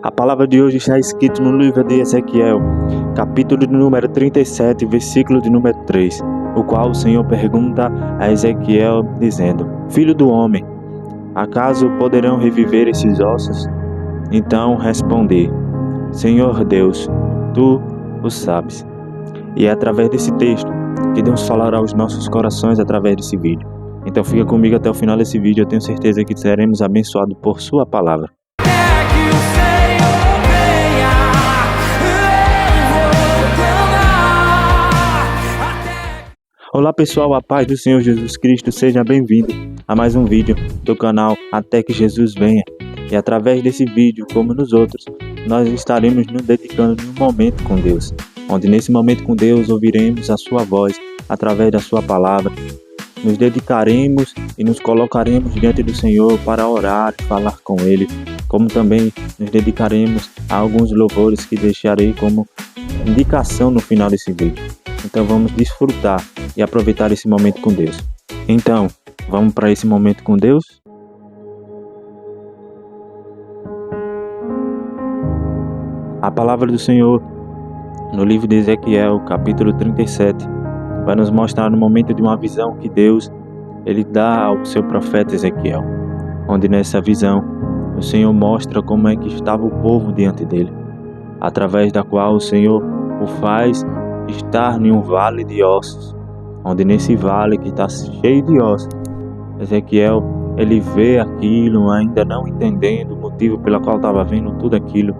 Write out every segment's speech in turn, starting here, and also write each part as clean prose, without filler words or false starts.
A palavra de hoje está escrita no livro de Ezequiel, capítulo de número 37, versículo de número 3, o qual o Senhor pergunta a Ezequiel dizendo: Filho do homem, acaso poderão reviver esses ossos? Então respondi: Senhor Deus, Tu o sabes. E é através desse texto que Deus falará aos nossos corações através desse vídeo. Então fica comigo até o final desse vídeo, eu tenho certeza que seremos abençoados por sua palavra. Olá pessoal, a paz do Senhor Jesus Cristo, seja bem-vindo a mais um vídeo do canal Até que Jesus Venha. E através desse vídeo, como nos outros, nós estaremos nos dedicando num momento com Deus, onde nesse momento com Deus ouviremos a sua voz através da sua palavra. Nos dedicaremos e nos colocaremos diante do Senhor para orar e falar com Ele, como também nos dedicaremos a alguns louvores que deixarei como indicação no final desse vídeo. Então vamos desfrutar e aproveitar esse momento com Deus. Então, vamos para esse momento com Deus? A palavra do Senhor, no livro de Ezequiel, capítulo 37, vai nos mostrar no momento de uma visão que Deus ele dá ao seu profeta Ezequiel, onde nessa visão o Senhor mostra como é que estava o povo diante dele, através da qual o Senhor o faz estar em um vale de ossos, onde nesse vale que está cheio de ossos, Ezequiel ele vê aquilo, ainda não entendendo o motivo pelo qual estava vendo tudo aquilo.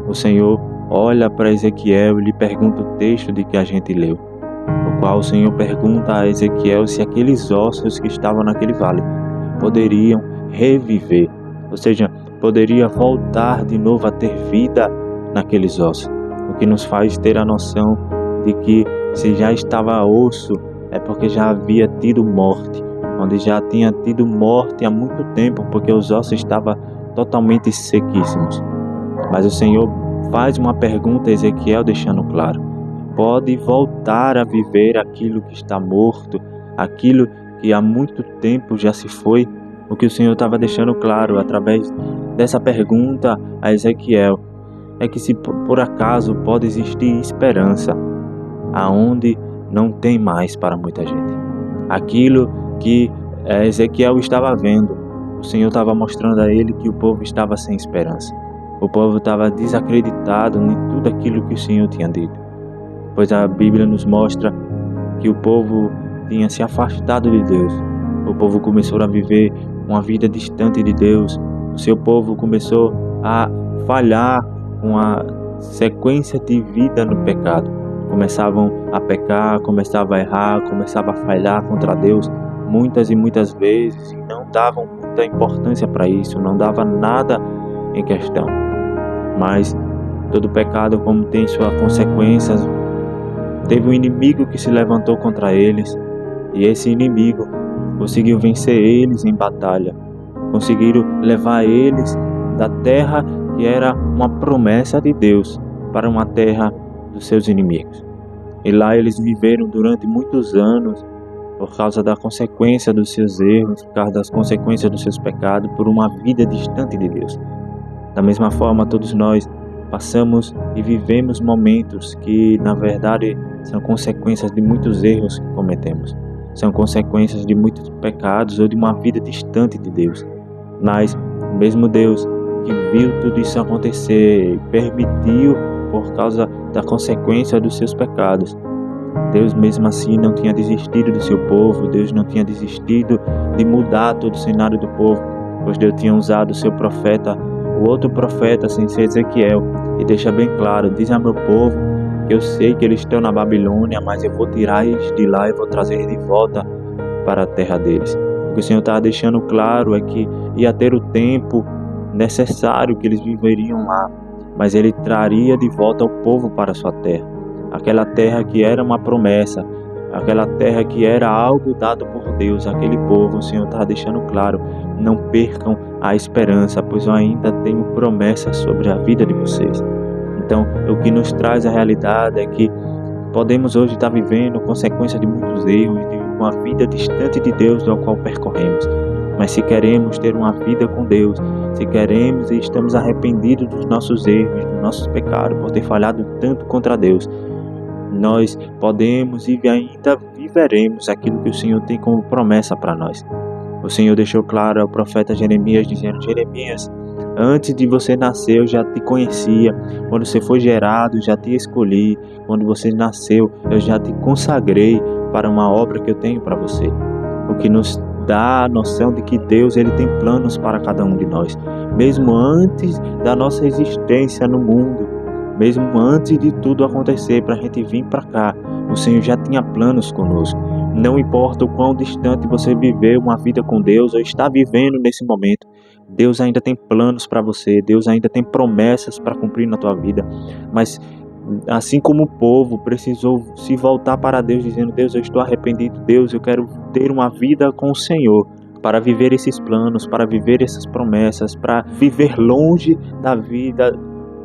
O Senhor olha para Ezequiel e lhe pergunta o texto de que a gente leu, no qual o Senhor pergunta a Ezequiel se aqueles ossos que estavam naquele vale poderiam reviver, ou seja, poderia voltar de novo a ter vida naqueles ossos, o que nos faz ter a noção de que se já estava osso é porque já havia tido morte, onde já tinha tido morte há muito tempo, porque os ossos estavam totalmente sequíssimos. Mas o Senhor faz uma pergunta a Ezequiel deixando claro: pode voltar a viver aquilo que está morto, aquilo que há muito tempo já se foi? O que o Senhor estava deixando claro através dessa pergunta a Ezequiel é que se por acaso pode existir esperança aonde não tem mais para muita gente. Aquilo que Ezequiel estava vendo, o Senhor estava mostrando a ele que o povo estava sem esperança. O povo estava desacreditado em tudo aquilo que o Senhor tinha dito, pois a Bíblia nos mostra que o povo tinha se afastado de Deus. O povo começou a viver uma vida distante de Deus. O seu povo começou a falhar com a sequência de vida no pecado. Começavam a pecar, começavam a errar, começavam a falhar contra Deus muitas e muitas vezes e não davam muita importância para isso, não dava nada em questão. Mas todo pecado, como tem suas consequências, teve um inimigo que se levantou contra eles, e esse inimigo conseguiu vencer eles em batalha, conseguiram levar eles da terra que era uma promessa de Deus para uma terra dos seus inimigos. E lá eles viveram durante muitos anos por causa da consequência dos seus erros, por causa das consequências dos seus pecados, por uma vida distante de Deus. Da mesma forma, todos nós passamos e vivemos momentos que, na verdade, são consequências de muitos erros que cometemos. São consequências de muitos pecados ou de uma vida distante de Deus. Mas, o mesmo Deus que viu tudo isso acontecer e permitiu por causa da consequência dos seus pecados, Deus mesmo assim não tinha desistido do seu povo. Deus não tinha desistido de mudar todo o cenário do povo, pois Deus tinha usado o seu profeta, o outro profeta sem ser Ezequiel, e deixa bem claro: diz a meu povo que eu sei que eles estão na Babilônia, mas eu vou tirar eles de lá e vou trazer eles de volta para a terra deles. O que o Senhor estava deixando claro é que ia ter o tempo necessário que eles viveriam lá, mas Ele traria de volta o povo para a sua terra, aquela terra que era uma promessa, aquela terra que era algo dado por Deus. Aquele povo, o Senhor está deixando claro: não percam a esperança, pois eu ainda tenho promessas sobre a vida de vocês. Então, o que nos traz a realidade é que podemos hoje estar vivendo consequência de muitos erros, de uma vida distante de Deus, do qual percorremos. Mas se queremos ter uma vida com Deus, se queremos e estamos arrependidos dos nossos erros, dos nossos pecados, por ter falhado tanto contra Deus, nós podemos e ainda viveremos aquilo que o Senhor tem como promessa para nós. O Senhor deixou claro ao profeta Jeremias, dizendo: Jeremias, antes de você nascer eu já te conhecia, quando você foi gerado eu já te escolhi, quando você nasceu eu já te consagrei para uma obra que eu tenho para você. O que nos dá a noção de que Deus ele tem planos para cada um de nós, mesmo antes da nossa existência no mundo, mesmo antes de tudo acontecer para a gente vir para cá, o Senhor já tinha planos conosco. Não importa o quão distante você viver uma vida com Deus ou está vivendo nesse momento, Deus ainda tem planos para você, Deus ainda tem promessas para cumprir na tua vida. Mas assim como o povo precisou se voltar para Deus dizendo: Deus, eu estou arrependido, Deus, eu quero ter uma vida com o Senhor, para viver esses planos, para viver essas promessas, para viver longe da vida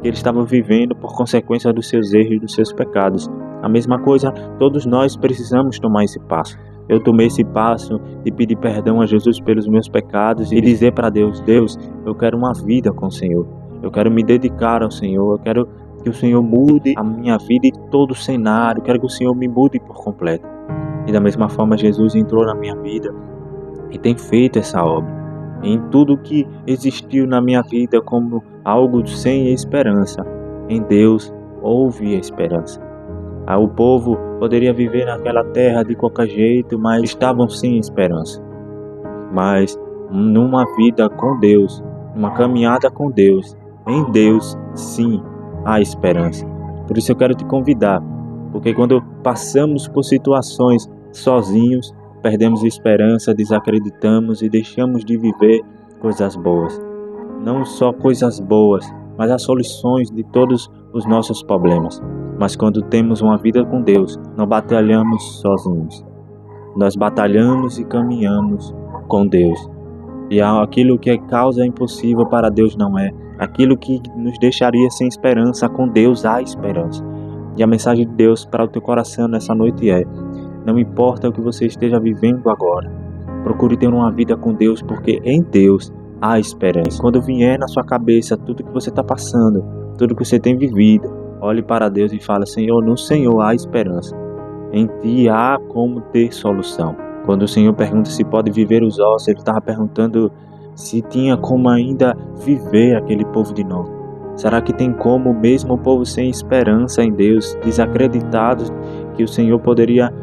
que eles estavam vivendo por consequência dos seus erros e dos seus pecados. A mesma coisa, todos nós precisamos tomar esse passo. Eu tomei esse passo de pedir perdão a Jesus pelos meus pecados e dizer para Deus: Deus, eu quero uma vida com o Senhor. Eu quero me dedicar ao Senhor. Eu quero que o Senhor mude a minha vida e todo o cenário. Eu quero que o Senhor me mude por completo. E da mesma forma, Jesus entrou na minha vida e tem feito essa obra. Em tudo que existiu na minha vida como algo sem esperança, em Deus houve esperança. O povo poderia viver naquela terra de qualquer jeito, mas estavam sem esperança. Mas numa vida com Deus, uma caminhada com Deus, em Deus sim há esperança. Por isso eu quero te convidar, porque quando passamos por situações sozinhos, perdemos a esperança, desacreditamos e deixamos de viver coisas boas. Não só coisas boas, mas as soluções de todos os nossos problemas. Mas quando temos uma vida com Deus, não batalhamos sozinhos. Nós batalhamos e caminhamos com Deus. E aquilo que é causa impossível para Deus não é. Aquilo que nos deixaria sem esperança, com Deus há esperança. E a mensagem de Deus para o teu coração nessa noite é: não importa o que você esteja vivendo agora, procure ter uma vida com Deus, porque em Deus há esperança. Quando vier na sua cabeça tudo que você está passando, tudo que você tem vivido, olhe para Deus e fale: Senhor, no Senhor há esperança. Em Ti há como ter solução. Quando o Senhor pergunta se pode viver os ossos, Ele estava perguntando se tinha como ainda viver aquele povo de novo. Será que tem como, mesmo o povo sem esperança em Deus, desacreditados, que o Senhor poderia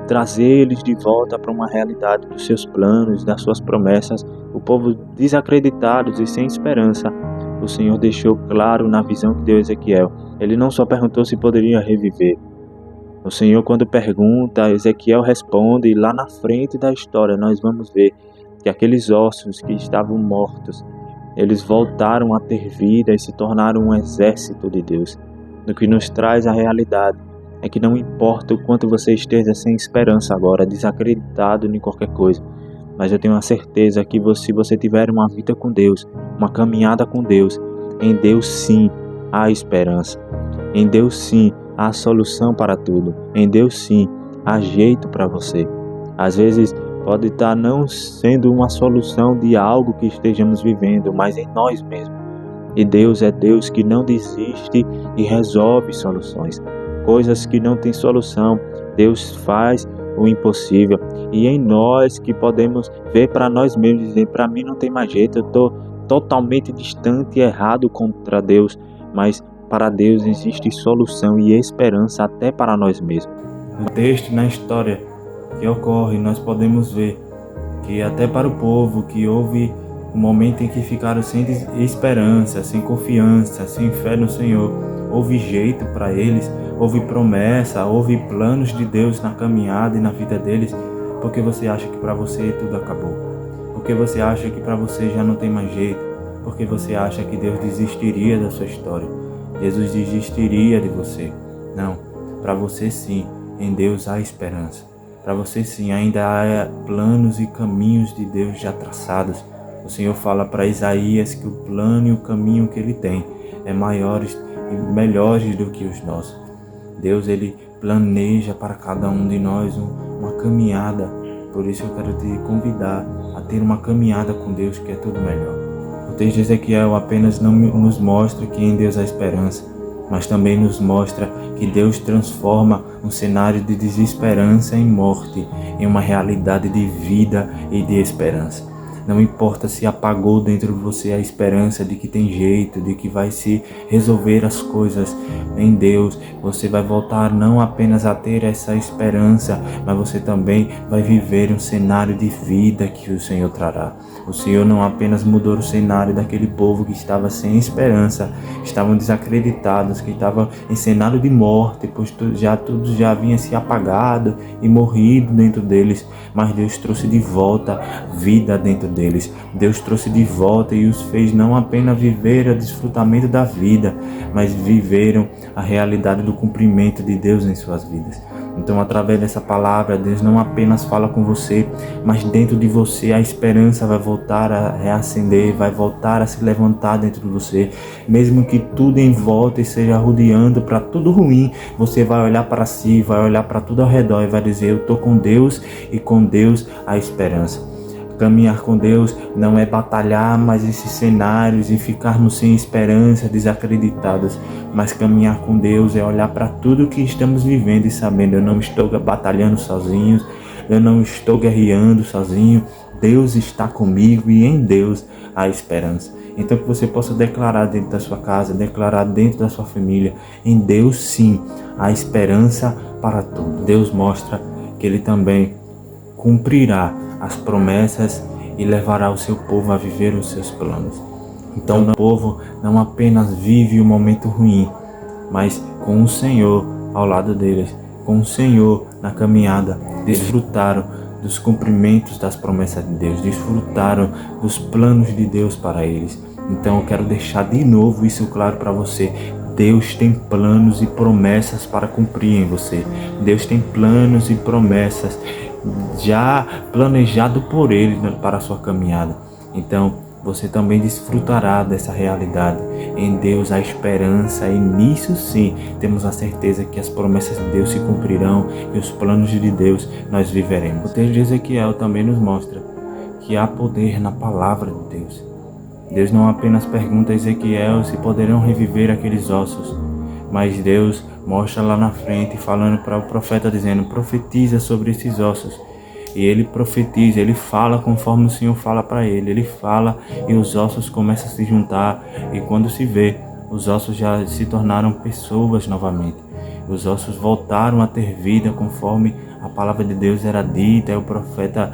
trazer eles de volta para uma realidade dos seus planos, das suas promessas? O povo desacreditados e sem esperança, o Senhor deixou claro na visão que deu a Ezequiel. Ele não só perguntou se poderia reviver. O Senhor, quando pergunta, Ezequiel responde, e lá na frente da história nós vamos ver que aqueles ossos que estavam mortos, eles voltaram a ter vida e se tornaram um exército de Deus. O que nos traz a realidade é que não importa o quanto você esteja sem esperança agora, desacreditado em qualquer coisa, mas eu tenho a certeza que se você tiver uma vida com Deus, uma caminhada com Deus, em Deus sim há esperança. Em Deus sim há solução para tudo. Em Deus sim há jeito para você. Às vezes pode estar não sendo uma solução de algo que estejamos vivendo, mas em nós mesmos. E Deus é Deus que não desiste e resolve soluções. Coisas que não têm solução, Deus faz o impossível. E em nós que podemos ver para nós mesmos e dizer: para mim não tem mais jeito, eu estou totalmente distante e errado contra Deus. Mas para Deus existe solução e esperança até para nós mesmos. No texto, na história que ocorre, nós podemos ver que até para o povo que houve um momento em que ficaram sem esperança, sem confiança, sem fé no Senhor, houve jeito para eles, houve promessa, houve planos de Deus na caminhada e na vida deles. Porque você acha que para você tudo acabou? Porque você acha que para você já não tem mais jeito? Porque você acha que Deus desistiria da sua história? Jesus desistiria de você? Não, para você sim, em Deus há esperança. Para você sim, ainda há planos e caminhos de Deus já traçados. O Senhor fala para Isaías que o plano e o caminho que Ele tem é maiores e melhores do que os nossos. Deus, Ele planeja para cada um de nós uma caminhada. Por isso eu quero te convidar a ter uma caminhada com Deus, que é tudo melhor. O texto de Ezequiel apenas não nos mostra que em Deus há esperança, mas também nos mostra que Deus transforma um cenário de desesperança em morte em uma realidade de vida e de esperança. Não importa se apagou dentro de você a esperança de que tem jeito, de que vai se resolver as coisas em Deus. Você vai voltar não apenas a ter essa esperança, mas você também vai viver um cenário de vida que o Senhor trará. O Senhor não apenas mudou o cenário daquele povo que estava sem esperança, estavam desacreditados, que estavam em cenário de morte, pois tudo já havia se apagado e morrido dentro deles, mas Deus trouxe de volta vida dentro deles. Deus trouxe de volta e os fez não apenas viver o desfrutamento da vida, mas viveram a realidade do cumprimento de Deus em suas vidas. Então, através dessa palavra, Deus não apenas fala com você, mas dentro de você a esperança vai voltar a reacender, vai voltar a se levantar dentro de você. Mesmo que tudo em volta esteja rodeando para tudo ruim, você vai olhar para si, vai olhar para tudo ao redor e vai dizer: eu estou com Deus e com Deus a esperança. Caminhar com Deus não é batalhar mais esses cenários e ficarmos sem esperança, desacreditados, mas caminhar com Deus é olhar para tudo que estamos vivendo e sabendo: eu não estou batalhando sozinho, eu não estou guerreando sozinho, Deus está comigo e em Deus há esperança. Então que você possa declarar dentro da sua casa, declarar dentro da sua família: em Deus sim há esperança para tudo. Deus mostra que Ele também cumprirá as promessas e levará o seu povo a viver os seus planos. Então o povo não apenas vive o momento ruim, mas com o Senhor ao lado deles, com o Senhor na caminhada, desfrutaram dos cumprimentos das promessas de Deus, desfrutaram dos planos de Deus para eles. Então eu quero deixar de novo isso claro para você: Deus tem planos e promessas para cumprir em você. Deus tem planos e promessas já planejado por Ele para a sua caminhada. Então você também desfrutará dessa realidade. Em Deus há esperança e nisso sim temos a certeza que as promessas de Deus se cumprirão e os planos de Deus nós viveremos. O texto de Ezequiel também nos mostra que há poder na palavra de Deus. Deus não apenas pergunta a Ezequiel se poderão reviver aqueles ossos, mas Deus mostra lá na frente, falando para o profeta, dizendo: profetiza sobre esses ossos. E ele profetiza, ele fala conforme o Senhor fala para ele. Ele fala e os ossos começam a se juntar. E quando se vê, os ossos já se tornaram pessoas novamente. Os ossos voltaram a ter vida conforme a palavra de Deus era dita. E o profeta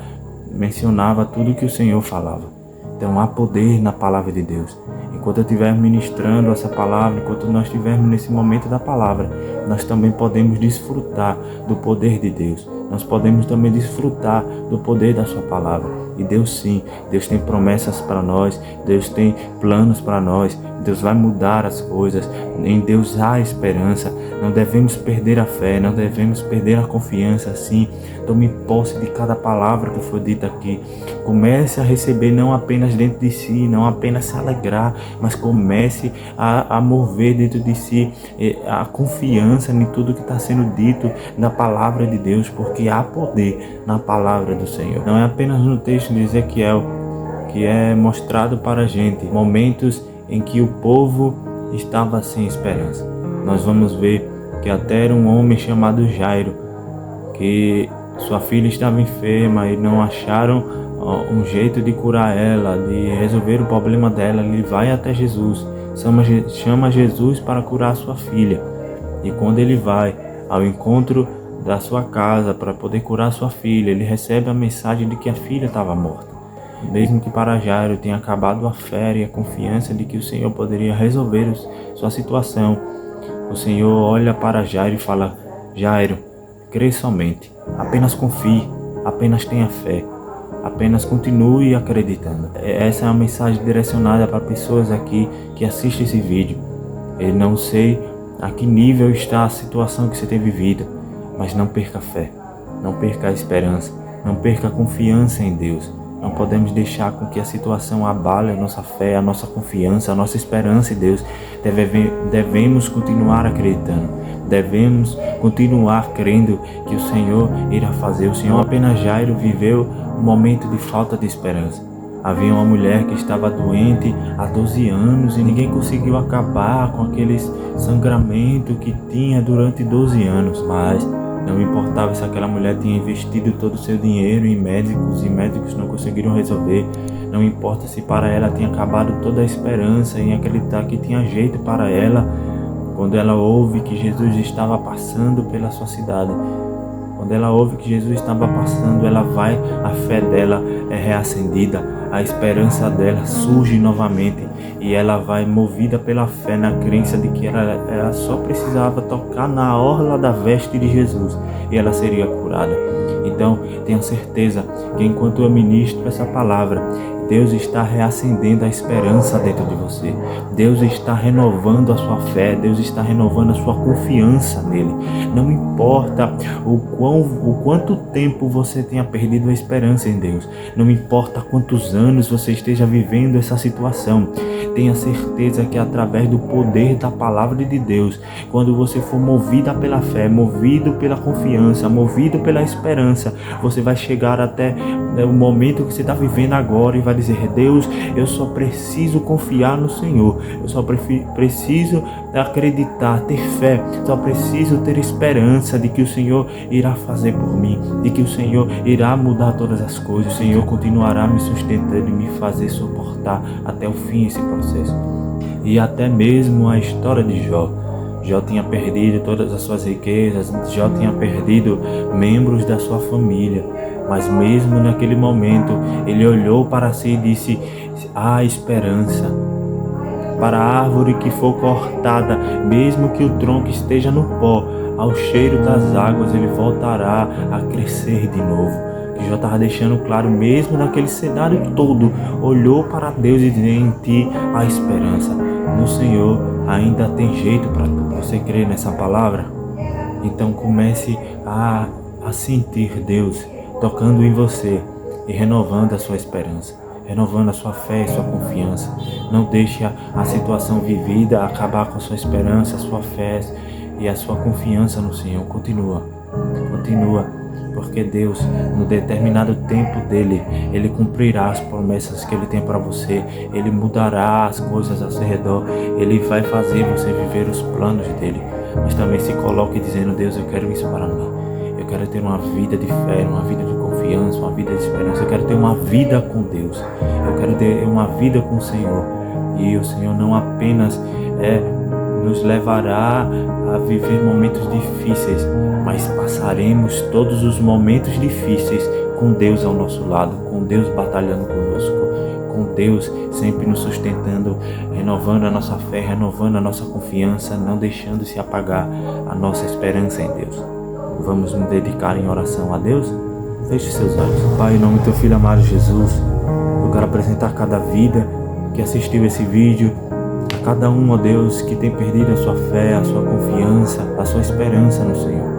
mencionava tudo que o Senhor falava. Então há poder na palavra de Deus. Enquanto eu estiver ministrando essa palavra, enquanto nós estivermos nesse momento da palavra, nós também podemos desfrutar do poder de Deus. Nós podemos também desfrutar do poder da sua palavra. E Deus sim, Deus tem promessas para nós, Deus tem planos para nós, Deus vai mudar as coisas, em Deus há esperança. Não devemos perder a fé, não devemos perder a confiança. Assim, tome posse de cada palavra que foi dita aqui. Comece a receber não apenas dentro de si, não apenas se alegrar, mas comece a mover dentro de si a confiança em tudo que está sendo dito na palavra de Deus, porque há poder na palavra do Senhor. Não é apenas no texto de Ezequiel que é mostrado para a gente momentos em que o povo estava sem esperança. Nós vamos ver que até era um homem chamado Jairo, que sua filha estava enferma e não acharam um jeito de curar ela, de resolver o problema dela. Ele vai até Jesus, chama Jesus para curar sua filha. E quando ele vai ao encontro da sua casa para poder curar sua filha, ele recebe a mensagem de que a filha estava morta. Mesmo que para Jairo tenha acabado a fé e a confiança de que o Senhor poderia resolver sua situação, o Senhor olha para Jairo e fala: Jairo, crê somente, apenas confie, apenas tenha fé, apenas continue acreditando. Essa é uma mensagem direcionada para pessoas aqui que assistem esse vídeo. Eu não sei a que nível está a situação que você tem vivido, mas não perca a fé, não perca a esperança, não perca a confiança em Deus. Não podemos deixar com que a situação abale a nossa fé, a nossa confiança, a nossa esperança em Deus. Devemos continuar acreditando. devemos continuar crendo que o Senhor irá fazer. O Senhor apenas Jairo viveu um momento de falta de esperança. Havia uma mulher que estava doente há 12 anos e ninguém conseguiu acabar com aquele sangramento que tinha durante 12 anos, mas não importava se aquela mulher tinha investido todo o seu dinheiro em médicos e médicos não conseguiram resolver. Não importa se para ela tinha acabado toda a esperança em acreditar que tinha jeito para ela. Quando ela ouve que Jesus estava passando pela sua cidade, quando ela ouve que Jesus estava passando, ela vai, a fé dela é reacendida, a esperança dela surge novamente e ela vai movida pela fé na crença de que ela só precisava tocar na orla da veste de Jesus e ela seria curada. Então, tenha certeza que enquanto eu ministro essa palavra, Deus está reacendendo a esperança dentro de você. Deus está renovando a sua fé. Deus está renovando a sua confiança nele. Não importa o quanto tempo você tenha perdido a esperança em Deus. Não importa quantos anos você esteja vivendo essa situação. Tenha certeza que através do poder da palavra de Deus, quando você for movida pela fé, movido pela confiança, movido pela esperança, você vai chegar até o momento que você está vivendo agora e vai dizer: Deus, eu só preciso confiar no Senhor, eu só preciso acreditar, ter fé, só preciso ter esperança de que o Senhor irá fazer por mim, de que o Senhor irá mudar todas as coisas, o Senhor continuará me sustentando e me fazer suportar até o fim esse processo. E até mesmo a história de Jó. Jó tinha perdido todas as suas riquezas, Jó tinha perdido membros da sua família, mas mesmo naquele momento ele olhou para si e disse: há esperança. Para a árvore que for cortada, mesmo que o tronco esteja no pó, ao cheiro das águas ele voltará a crescer de novo. Que Jó estava deixando claro, mesmo naquele cenário todo, olhou para Deus e disse: em ti há esperança. No Senhor ainda tem jeito para você crer nessa palavra. Então comece a sentir Deus tocando em você e renovando a sua esperança, renovando a sua fé e sua confiança. Não deixe a situação vivida acabar com a sua esperança, a sua fé e a sua confiança no Senhor. Continua, porque Deus, no determinado tempo dele, ele cumprirá as promessas que ele tem para você. Ele mudará as coisas ao seu redor. Ele vai fazer você viver os planos dele. Mas também se coloque dizendo: Deus, eu quero isso para mim. Eu quero ter uma vida de fé, uma vida de confiança, uma vida de esperança. Eu quero ter uma vida com Deus. Eu quero ter uma vida com o Senhor. E o Senhor não apenas nos levará a viver momentos difíceis, mas passaremos todos os momentos difíceis com Deus ao nosso lado, com Deus batalhando conosco, com Deus sempre nos sustentando, renovando a nossa fé, renovando a nossa confiança, não deixando se apagar a nossa esperança em Deus. Vamos nos dedicar em oração a Deus? Feche seus olhos. Pai, em nome do teu Filho amado Jesus, eu quero apresentar cada vida que assistiu esse vídeo, a cada um, ó Deus, que tem perdido a sua fé, a sua confiança, a sua esperança no Senhor.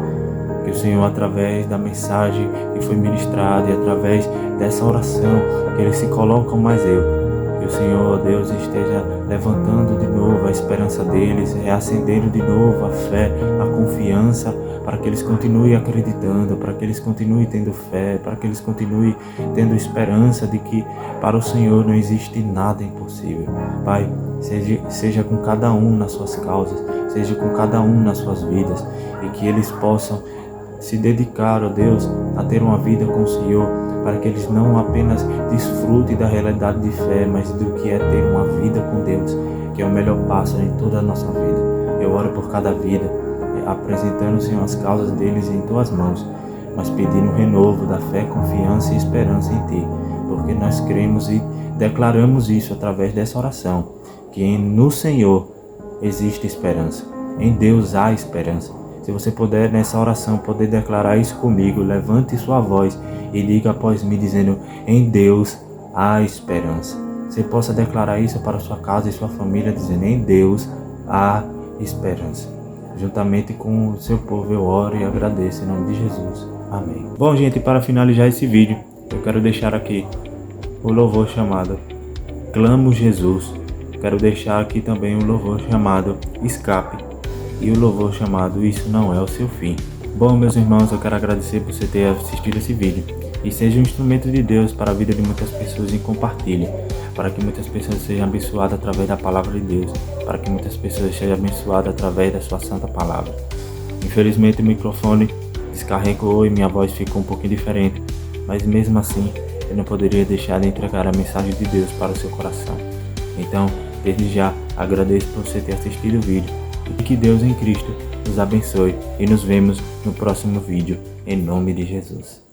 Que o Senhor, através da mensagem que foi ministrada e através dessa oração, que eles se colocam mais que o Senhor, ó Deus, esteja levantando de novo a esperança deles, reacendendo de novo a fé, a confiança, para que eles continuem acreditando, para que eles continuem tendo fé, para que eles continuem tendo esperança de que para o Senhor não existe nada impossível. Pai, seja com cada um nas suas causas, seja com cada um nas suas vidas, e que eles possam se dedicar, ó Deus, a ter uma vida com o Senhor, para que eles não apenas desfrutem da realidade de fé, mas do que é ter uma vida com Deus, que é o melhor passo em toda a nossa vida. Eu oro por cada vida, apresentando, Senhor, as causas deles em tuas mãos, mas pedindo um renovo da fé, confiança e esperança em ti, porque nós cremos e declaramos isso através dessa oração, que no Senhor existe esperança, em Deus há esperança. Se você puder, nessa oração, poder declarar isso comigo, levante sua voz e diga após mim, dizendo: em Deus há esperança. Você possa declarar isso para sua casa e sua família, dizendo: em Deus há esperança. Juntamente com o seu povo eu oro e agradeço em nome de Jesus. Amém. Bom, gente, para finalizar esse vídeo, eu quero deixar aqui o louvor chamado Clamo Jesus. Quero deixar aqui também um louvor chamado Escape. e o louvor chamado Isso Não É o Seu Fim. Bom, meus irmãos, eu quero agradecer por você ter assistido esse vídeo e seja um instrumento de Deus para a vida de muitas pessoas e compartilhe, para que muitas pessoas sejam abençoadas através da palavra de Deus, para que muitas pessoas sejam abençoadas através da sua santa palavra. Infelizmente o microfone descarregou e minha voz ficou um pouquinho diferente, mas mesmo assim eu não poderia deixar de entregar a mensagem de Deus para o seu coração. Então, desde já, agradeço por você ter assistido o vídeo e que Deus em Cristo nos abençoe e nos vemos no próximo vídeo, em nome de Jesus.